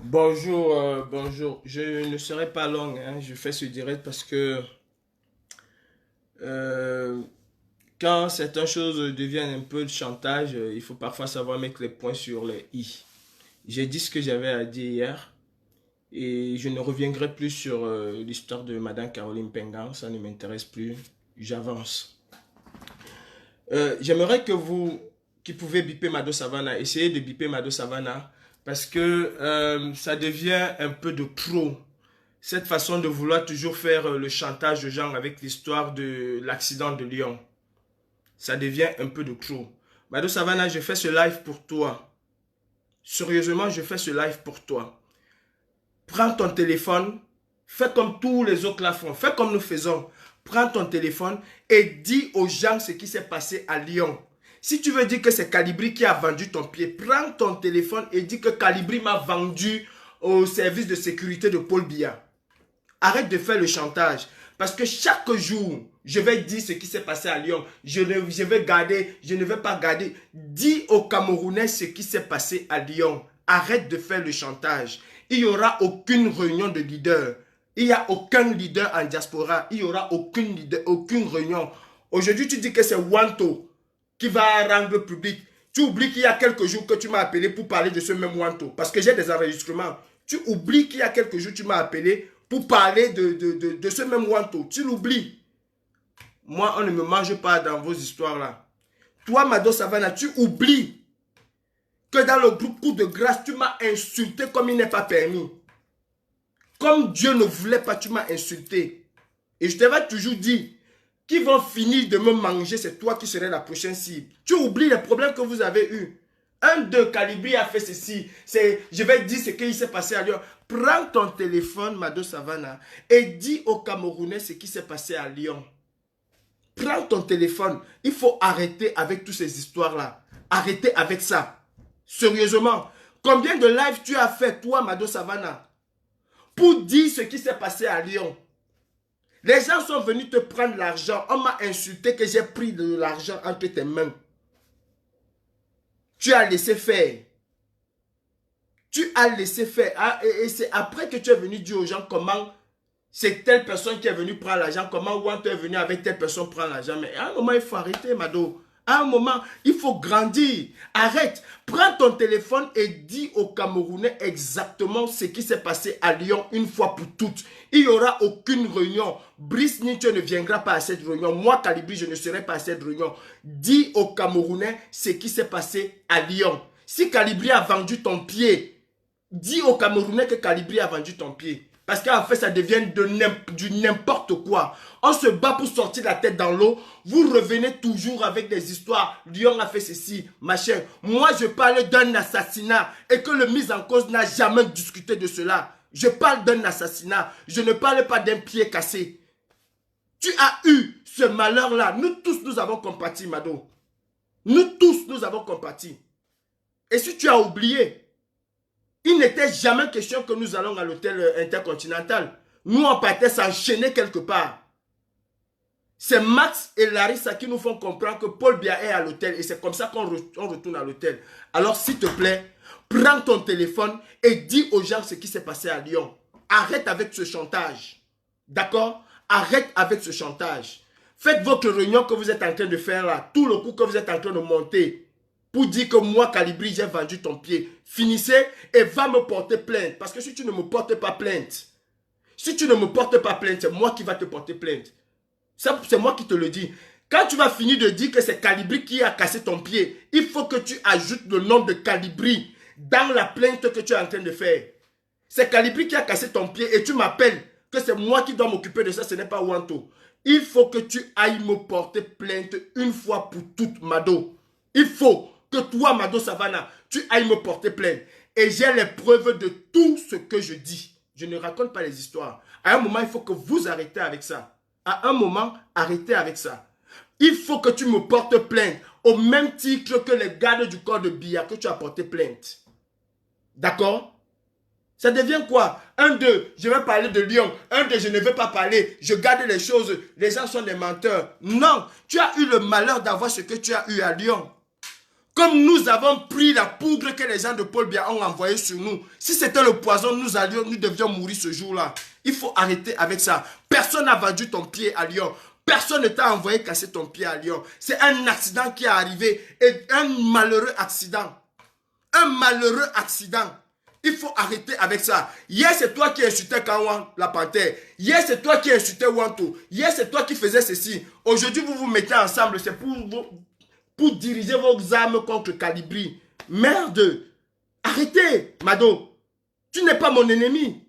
Bonjour, bonjour. Je ne serai pas long, hein. Je fais ce direct parce que euh, quand certaines choses deviennent un peu de chantage, il faut parfois savoir mettre les points sur les i. J'ai dit ce que j'avais à dire hier et je ne reviendrai plus sur l'histoire de Madame Caroline Pengan. Ça ne m'intéresse plus. J'avance. J'aimerais que vous, qui pouvez biper Mado Savannah, essayez de biper Mado Savannah parce que ça devient un peu de pro. Cette façon de vouloir toujours faire le chantage de gens avec l'histoire de l'accident de Lyon, ça devient un peu de trop. Mado Savannah, je fais ce live pour toi. Sérieusement, je fais ce live pour toi. Prends ton téléphone, fais comme tous les autres la font, fais comme nous faisons. Prends ton téléphone et dis aux gens ce qui s'est passé à Lyon. Si tu veux dire que c'est Calibri qui a vendu ton pied, prends ton téléphone et dis que Calibri m'a vendu au service de sécurité de Paul Biya. Arrête de faire le chantage. Parce que chaque jour, je vais dire ce qui s'est passé à Lyon. Je vais garder, je ne vais pas garder. Dis aux Camerounais ce qui s'est passé à Lyon. Arrête de faire le chantage. Il n'y aura aucune réunion de leaders. Il n'y a aucun leader en diaspora. Il n'y aura aucune réunion. Aujourd'hui, tu dis que c'est Wanto qui va rendre public. Tu oublies qu'il y a quelques jours que tu m'as appelé pour parler de ce même Wanto. Parce que j'ai des enregistrements. Tu oublies qu'il y a quelques jours, tu m'as appelé pour parler de ce même Wanto. Tu l'oublies. Moi, on ne me mange pas dans vos histoires-là. Toi, Mado Savannah, tu oublies que dans le groupe Coup de grâce, tu m'as insulté comme il n'est pas permis. Comme Dieu ne voulait pas, tu m'as insulté. Et je t'avais toujours dit, qui vont finir de me manger, c'est toi qui serais la prochaine cible. Tu oublies les problèmes que vous avez eus. Un de Calibri a fait ceci. Je vais dire ce qui s'est passé à Lyon. Prends ton téléphone, Mado Savannah, et dis aux Camerounais ce qui s'est passé à Lyon. Prends ton téléphone. Il faut arrêter avec toutes ces histoires-là. Arrêtez avec ça. Sérieusement. Combien de lives tu as fait, toi, Mado Savannah, pour dire ce qui s'est passé à Lyon? Les gens sont venus te prendre l'argent. On m'a insulté que j'ai pris de l'argent entre tes mains. Tu as laissé faire. Tu as laissé faire. Et c'est après que tu es venu dire aux gens comment c'est telle personne qui est venue prendre l'argent, comment Wanto est venu avec telle personne prendre l'argent. Mais à un moment, il faut arrêter, Mado. À un moment, il faut grandir. Arrête. Prends ton téléphone et dis aux Camerounais exactement ce qui s'est passé à Lyon une fois pour toutes. Il n'y aura aucune réunion. Brice Nietzsche ne viendra pas à cette réunion. Moi, Calibri, je ne serai pas à cette réunion. Dis aux Camerounais ce qui s'est passé à Lyon. Si Calibri a vendu ton pied, dis aux Camerounais que Calibri a vendu ton pied. Parce qu'en fait, ça devient du n'importe quoi. On se bat pour sortir la tête dans l'eau. Vous revenez toujours avec des histoires. Lyon a fait ceci, machin. Moi, je parle d'un assassinat et que le mis en cause n'a jamais discuté de cela. Je parle d'un assassinat. Je ne parle pas d'un pied cassé. Tu as eu ce malheur-là. Nous tous, nous avons compati, Mado. Nous tous, nous avons compati. Et si tu as oublié, il n'était jamais question que nous allons à l'hôtel intercontinental. Nous, on partait s'enchaîner quelque part. C'est Max et Larissa qui nous font comprendre que Paul Biya est à l'hôtel. Et c'est comme ça qu'on retourne à l'hôtel. Alors, s'il te plaît, prends ton téléphone et dis aux gens ce qui s'est passé à Lyon. Arrête avec ce chantage. D'accord? Arrête avec ce chantage. Faites votre réunion que vous êtes en train de faire là. Tout le coup que vous êtes en train de monter. Pour dire que moi, Calibri, j'ai vendu ton pied. Finissez et va me porter plainte. Parce que si tu ne me portes pas plainte, c'est moi qui va te porter plainte. C'est moi qui te le dis. Quand tu vas finir de dire que c'est Calibri qui a cassé ton pied, il faut que tu ajoutes le nom de Calibri dans la plainte que tu es en train de faire. C'est Calibri qui a cassé ton pied et tu m'appelles que c'est moi qui dois m'occuper de ça, ce n'est pas Wanto. Il faut que tu ailles me porter plainte une fois pour toutes, Mado. Il faut que toi, Mado Savannah, tu ailles me porter plainte. Et j'ai les preuves de tout ce que je dis. Je ne raconte pas les histoires. À un moment, il faut que vous arrêtez avec ça. À un moment, arrêtez avec ça. Il faut que tu me portes plainte au même titre que les gardes du corps de Biya que tu as porté plainte. D'accord? Ça devient quoi? Un, deux, je vais parler de Lyon. Un, deux, je ne vais pas parler. Je garde les choses. Les gens sont des menteurs. Non, tu as eu le malheur d'avoir ce que tu as eu à Lyon. Comme nous avons pris la poudre que les gens de Paul Biya ont envoyée sur nous. Si c'était le poison, nous devions mourir ce jour-là. Il faut arrêter avec ça. Personne n'a vendu ton pied à Lyon. Personne ne t'a envoyé casser ton pied à Lyon. C'est un accident qui est arrivé. Et un malheureux accident. Un malheureux accident. Il faut arrêter avec ça. Hier, c'est toi qui insultais Kawan, la panthère. Hier, c'est toi qui insultais Wanto. Hier, c'est toi qui faisais ceci. Aujourd'hui, vous vous mettez ensemble. C'est pour diriger vos armes contre Calibri. Merde. Arrêtez, Mado. Tu n'es pas mon ennemi.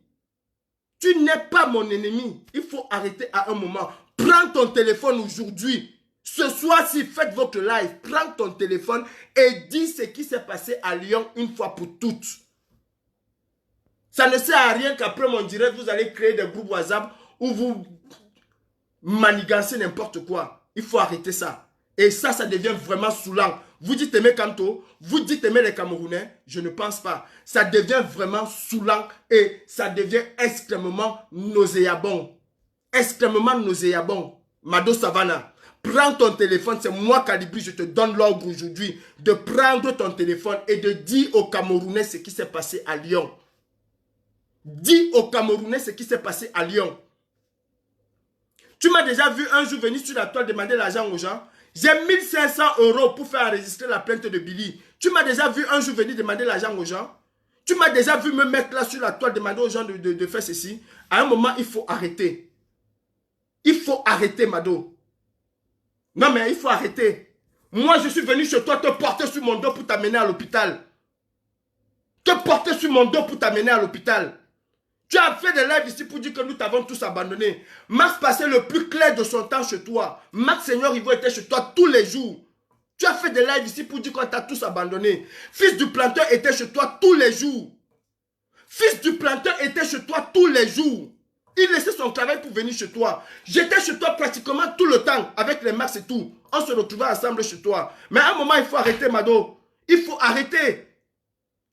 Tu n'es pas mon ennemi. Il faut arrêter à un moment. Prends ton téléphone aujourd'hui. Ce soir-ci, faites votre live. Prends ton téléphone et dis ce qui s'est passé à Lyon une fois pour toutes. Ça ne sert à rien qu'après mon direct, vous allez créer des groupes WhatsApp où vous manigancez n'importe quoi. Il faut arrêter ça. Et ça devient vraiment saoulant. Vous dites aimer Kanto, vous dites aimer les Camerounais, je ne pense pas. Ça devient vraiment saoulant et ça devient extrêmement nauséabond. Extrêmement nauséabond. Mado Savannah, prends ton téléphone, c'est moi Calibri, je te donne l'ordre aujourd'hui de prendre ton téléphone et de dire aux Camerounais ce qui s'est passé à Lyon. Dis aux Camerounais ce qui s'est passé à Lyon. Tu m'as déjà vu un jour venir sur la toile demander l'argent aux gens. J'ai 1500 € pour faire enregistrer la plainte de Billy. Tu m'as déjà vu un jour venir demander l'argent aux gens. Tu m'as déjà vu me mettre là sur la toile demander aux gens de faire ceci. À un moment, il faut arrêter. Il faut arrêter, Mado. Non, mais il faut arrêter. Moi, je suis venu chez toi te porter sur mon dos pour t'amener à l'hôpital. Te porter sur mon dos pour t'amener à l'hôpital. Tu as fait des lives ici pour dire que nous t'avons tous abandonné. Max passait le plus clair de son temps chez toi. Max Seigneur Ivo était chez toi tous les jours. Tu as fait des lives ici pour dire qu'on t'a tous abandonné. Fils du planteur était chez toi tous les jours. Fils du planteur était chez toi tous les jours. Il laissait son travail pour venir chez toi. J'étais chez toi pratiquement tout le temps avec les Max et tout. On se retrouvait ensemble chez toi. Mais à un moment, il faut arrêter, Mado. Il faut arrêter.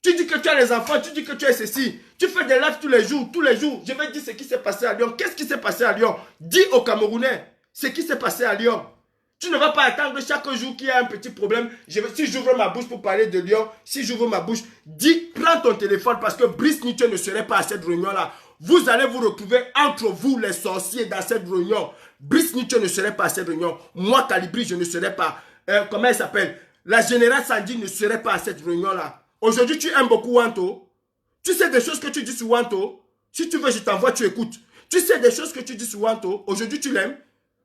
Tu dis que tu as les enfants, tu dis que tu as ceci. Tu fais des lives tous les jours, tous les jours. Je vais dire ce qui s'est passé à Lyon. Qu'est-ce qui s'est passé à Lyon? Dis aux Camerounais ce qui s'est passé à Lyon. Tu ne vas pas attendre chaque jour qu'il y a un petit problème. Si j'ouvre ma bouche pour parler de Lyon, si j'ouvre ma bouche, dis, prends ton téléphone parce que Brice Nietzsche ne serait pas à cette réunion-là. Vous allez vous retrouver entre vous, les sorciers, dans cette réunion. Brice Nietzsche ne serait pas à cette réunion. Moi, Calibri, je ne serais pas. Comment elle s'appelle? La générale Sandy ne serait pas à cette réunion-là. Aujourd'hui, tu aimes beaucoup Wanto. Tu sais des choses que tu dis sur Wanto. Si tu veux, je t'envoie, tu écoutes. Tu sais des choses que tu dis sur Wanto. Aujourd'hui, tu l'aimes.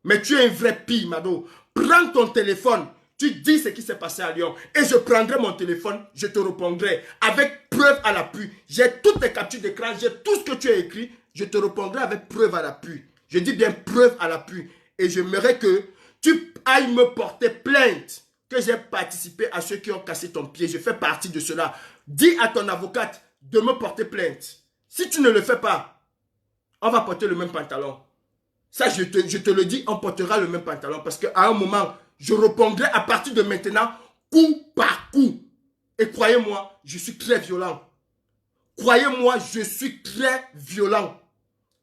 Mais tu es un vrai pire, Mado. Prends ton téléphone. Tu dis ce qui s'est passé à Lyon. Et je prendrai mon téléphone. Je te répondrai. Avec preuve à l'appui. J'ai toutes tes captures d'écran. J'ai tout ce que tu as écrit. Je te répondrai avec preuve à l'appui. Je dis bien preuve à l'appui. Et j'aimerais que tu ailles me porter plainte. Que j'ai participé à ceux qui ont cassé ton pied. Je fais partie de cela. Dis à ton avocate de me porter plainte. Si tu ne le fais pas, on va porter le même pantalon. Ça, je te le dis, on portera le même pantalon. Parce qu'à un moment, je répondrai à partir de maintenant, coup par coup. Et croyez-moi, je suis très violent. Croyez-moi, je suis très violent.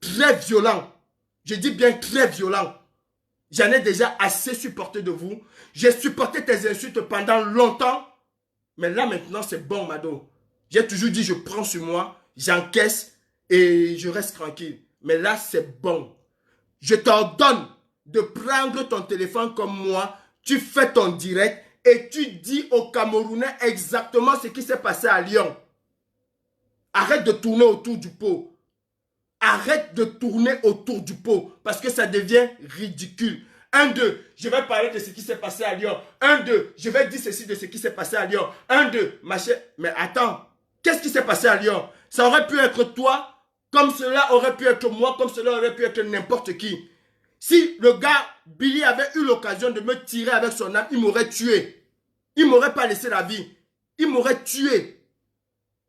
Très violent. Je dis bien très violent. J'en ai déjà assez supporté de vous. J'ai supporté tes insultes pendant longtemps. Mais là maintenant, c'est bon, Mado. J'ai toujours dit, je prends sur moi, j'encaisse et je reste tranquille. Mais là, c'est bon. Je t'ordonne de prendre ton téléphone comme moi. Tu fais ton direct et tu dis aux Camerounais exactement ce qui s'est passé à Lyon. Arrête de tourner autour du pot. Arrête de tourner autour du pot parce que ça devient ridicule. 1, 2, je vais parler de ce qui s'est passé à Lyon. 1, 2, je vais dire ceci de ce qui s'est passé à Lyon. 1, 2, machin. Mais attends, qu'est-ce qui s'est passé à Lyon? Ça aurait pu être toi, comme cela aurait pu être moi, comme cela aurait pu être n'importe qui. Si le gars, Billy, avait eu l'occasion de me tirer avec son arme, il m'aurait tué. Il ne m'aurait pas laissé la vie. Il m'aurait tué.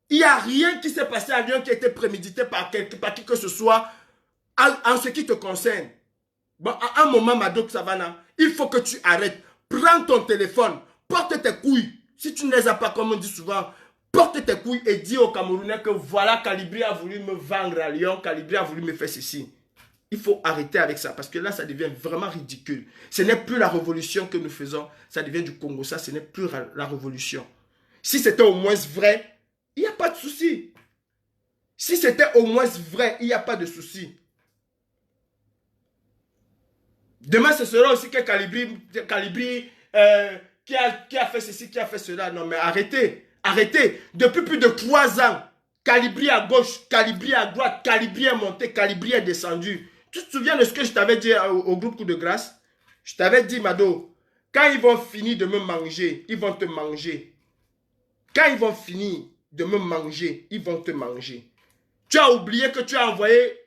Il n'y a rien qui s'est passé à Lyon qui a été prémédité par qui que ce soit en ce qui te concerne. Bon, à un moment, Mado Savannah, il faut que tu arrêtes. Prends ton téléphone, porte tes couilles. Si tu ne les as pas, comme on dit souvent, porte tes couilles et dis aux Camerounais que voilà, Calibri a voulu me vendre à Lyon, Calibri a voulu me faire ceci. Il faut arrêter avec ça parce que là, ça devient vraiment ridicule. Ce n'est plus la révolution que nous faisons, ça devient du Congo, ça, ce n'est plus la révolution. Si c'était au moins vrai, il n'y a pas de souci. Si c'était au moins vrai, il n'y a pas de souci. Demain, ce sera aussi que Calibri qui a fait ceci, qui a fait cela. Non, mais arrêtez, arrêtez. Depuis plus de 3 ans, Calibri à gauche, Calibri à droite, Calibri est monté, Calibri est descendu. Tu te souviens de ce que je t'avais dit au groupe Coup de Grâce? Je t'avais dit, Mado, quand ils vont finir de me manger, ils vont te manger. Quand ils vont finir de me manger, ils vont te manger. Tu as oublié que tu as envoyé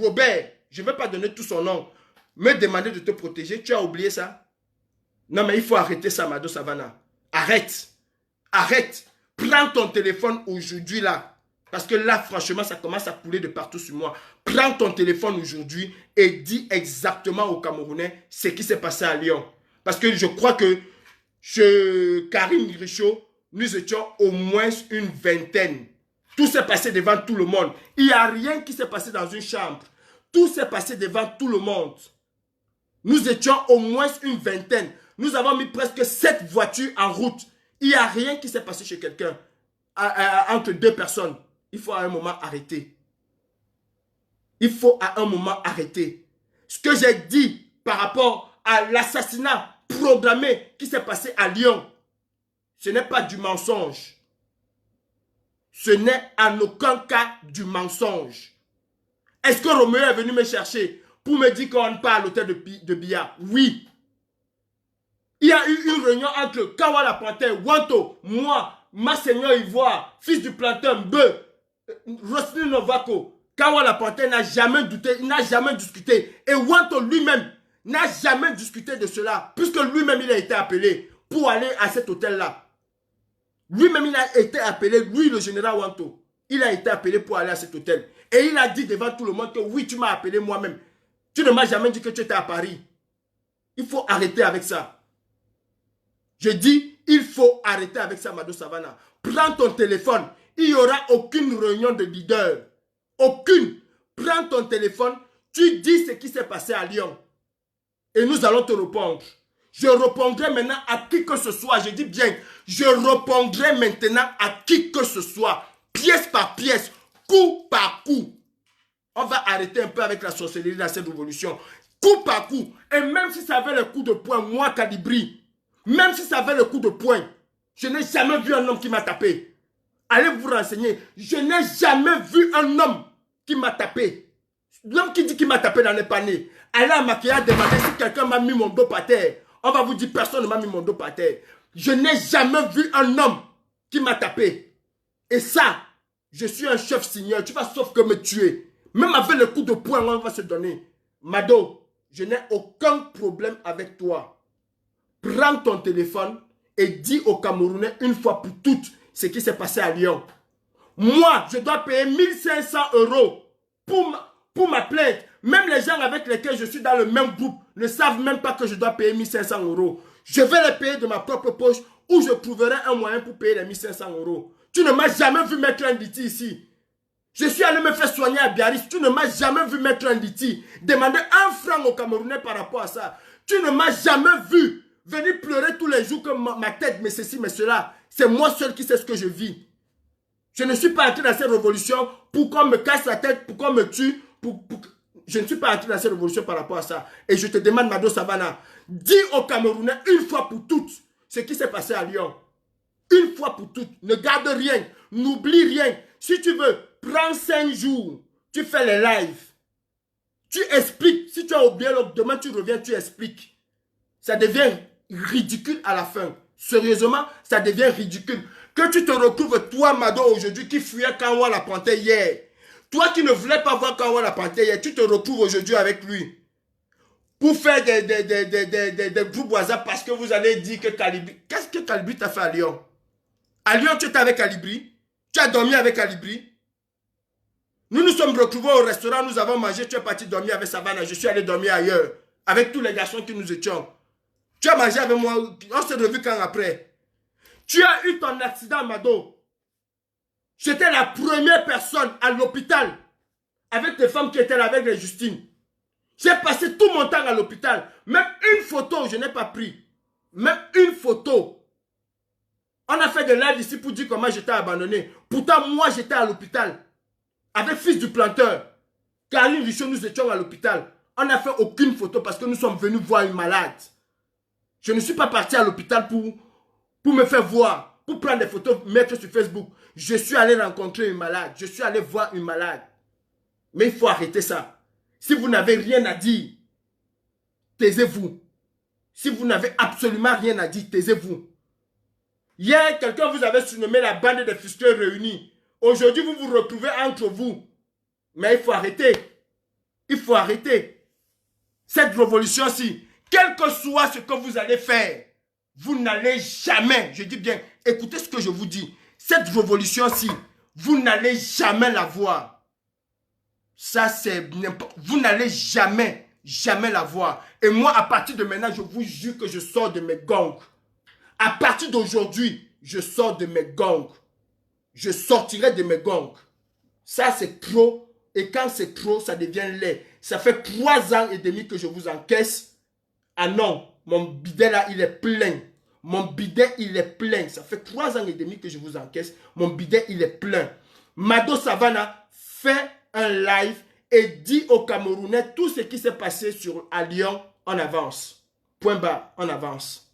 Robert, je ne vais pas donner tout son nom, me demander de te protéger. Tu as oublié ça? Non, mais il faut arrêter ça, Mado Savannah. Arrête. Arrête. Prends ton téléphone aujourd'hui là. Parce que là, franchement, ça commence à couler de partout sur moi. Prends ton téléphone aujourd'hui et dis exactement aux Camerounais ce qui s'est passé à Lyon. Parce que je crois que chez Karim Richaud, nous étions au moins une vingtaine. Tout s'est passé devant tout le monde. Il n'y a rien qui s'est passé dans une chambre. Tout s'est passé devant tout le monde. Nous étions au moins une vingtaine. Nous avons mis presque 7 voitures en route. Il n'y a rien qui s'est passé chez quelqu'un. Entre 2 personnes. Il faut à un moment arrêter. Il faut à un moment arrêter. Ce que j'ai dit par rapport à l'assassinat programmé qui s'est passé à Lyon, ce n'est pas du mensonge. Ce n'est en aucun cas du mensonge. Est-ce que Roméo est venu me chercher pour me dire qu'on part à l'hôtel de Biya? Oui. Il y a eu une réunion entre Kawala Panthère, Wanto, moi, Massenio Ivoire, fils du plantain, Beu, Rosny Novako. Kawala Panthère n'a jamais douté, il n'a jamais discuté. Et Wanto lui-même n'a jamais discuté de cela, puisque lui-même il a été appelé pour aller à cet hôtel-là. Lui-même il a été appelé, lui le général Wanto, il a été appelé pour aller à cet hôtel. Et il a dit devant tout le monde que oui, tu m'as appelé moi-même. Tu ne m'as jamais dit que tu étais à Paris. Il faut arrêter avec ça. Je dis, il faut arrêter avec ça, Mado Savannah. Prends ton téléphone. Il n'y aura aucune réunion de leaders. Aucune. Prends ton téléphone. Tu dis ce qui s'est passé à Lyon. Et nous allons te répondre. Je répondrai maintenant à qui que ce soit. Je dis bien, je répondrai maintenant à qui que ce soit. Pièce par pièce. Coup par coup. On va arrêter un peu avec la sorcellerie dans cette révolution. Coup par coup. Et même si ça avait le coup de poing, moi, Calibri, même si ça avait le coup de poing, je n'ai jamais vu un homme qui m'a tapé. Allez vous renseigner. Je n'ai jamais vu un homme qui m'a tapé. L'homme qui dit qu'il m'a tapé dans les paniers. Allez à Maquia demander si quelqu'un m'a mis mon dos par terre. On va vous dire personne ne m'a mis mon dos par terre. Je n'ai jamais vu un homme qui m'a tapé. Et ça, je suis un chef seigneur. Tu vas sauf que me tuer. Même avec le coup de poing, on va se donner. Mado, je n'ai aucun problème avec toi. Prends ton téléphone et dis aux Camerounais une fois pour toutes ce qui s'est passé à Lyon. Moi, je dois payer 1500 € pour ma plainte. Même les gens avec lesquels je suis dans le même groupe ne savent même pas que je dois payer 1500 €. Je vais les payer de ma propre poche ou je trouverai un moyen pour payer les 1500 €. Tu ne m'as jamais vu mettre un liti ici. Je suis allé me faire soigner à Biarritz. Tu ne m'as jamais vu mettre un liti. Demander 1 franc aux Camerounais par rapport à ça. Tu ne m'as jamais vu venir pleurer tous les jours que ma tête, mais ceci, mais cela. C'est moi seul qui sais ce que je vis. Je ne suis pas entré dans cette révolution pour qu'on me casse la tête, pour qu'on me tue. Je ne suis pas entré dans cette révolution par rapport à ça. Et je te demande, Mado Savannah, dis aux Camerounais une fois pour toutes ce qui s'est passé à Lyon. Une fois pour toutes. Ne garde rien. N'oublie rien. Si tu veux, prends 5 jours. Tu fais les lives. Tu expliques. Si tu as oublié, demain tu reviens, tu expliques. Ça devient ridicule à la fin. Sérieusement, ça devient ridicule. Que tu te retrouves, toi, Mado, aujourd'hui, qui fuyait Kanwa la Panthère hier. Toi qui ne voulais pas voir Kanwa la Panthère hier, tu te retrouves aujourd'hui avec lui. Pour faire des groupes WhatsApp parce que vous allez dire que Calibri... Qu'est-ce que Calibri t'a fait à Lyon? À Lyon, tu étais avec Calibri. Tu as dormi avec Calibri. Nous nous sommes retrouvés au restaurant, nous avons mangé. Tu es parti dormir avec Savannah. Je suis allé dormir ailleurs. Avec tous les garçons qui nous étions. Tu as mangé avec moi. On s'est revus quand après. Tu as eu ton accident, Mado. J'étais la première personne à l'hôpital avec les femmes qui étaient là avec les Justine. J'ai passé tout mon temps à l'hôpital. Même une photo, je n'ai pas pris. Même une photo. On a fait des lives ici pour dire comment j'étais abandonné. Pourtant, moi, j'étais à l'hôpital. Avec fils du planteur. Caroline Richaud, nous étions à l'hôpital. On n'a fait aucune photo parce que nous sommes venus voir une malade. Je ne suis pas parti à l'hôpital pour me faire voir, pour prendre des photos, mettre sur Facebook. Je suis allé rencontrer une malade. Je suis allé voir une malade. Mais il faut arrêter ça. Si vous n'avez rien à dire, taisez-vous. Si vous n'avez absolument rien à dire, taisez-vous. Hier, quelqu'un vous avait surnommé la bande des frustrés réunis. Aujourd'hui, vous vous retrouvez entre vous. Mais il faut arrêter. Il faut arrêter. Cette révolution-ci, quel que soit ce que vous allez faire, vous n'allez jamais, je dis bien, écoutez ce que je vous dis. Cette révolution-ci, vous n'allez jamais la voir. Ça, c'est n'importe. Vous n'allez jamais, jamais la voir. Et moi, à partir de maintenant, je vous jure que je sors de mes gangs. À partir d'aujourd'hui, je sors de mes gangs. Je sortirai de mes gangs. Ça, c'est trop. Et quand c'est trop, ça devient laid. Ça fait 3 ans et demi que je vous encaisse. Ah non, mon bidet là, il est plein. Mon bidet, il est plein. Ça fait 3 ans et demi que je vous encaisse. Mon bidet, il est plein. Mado Savannah fait un live et dit aux Camerounais tout ce qui s'est passé à Lyon en avance. Point barre, en avance.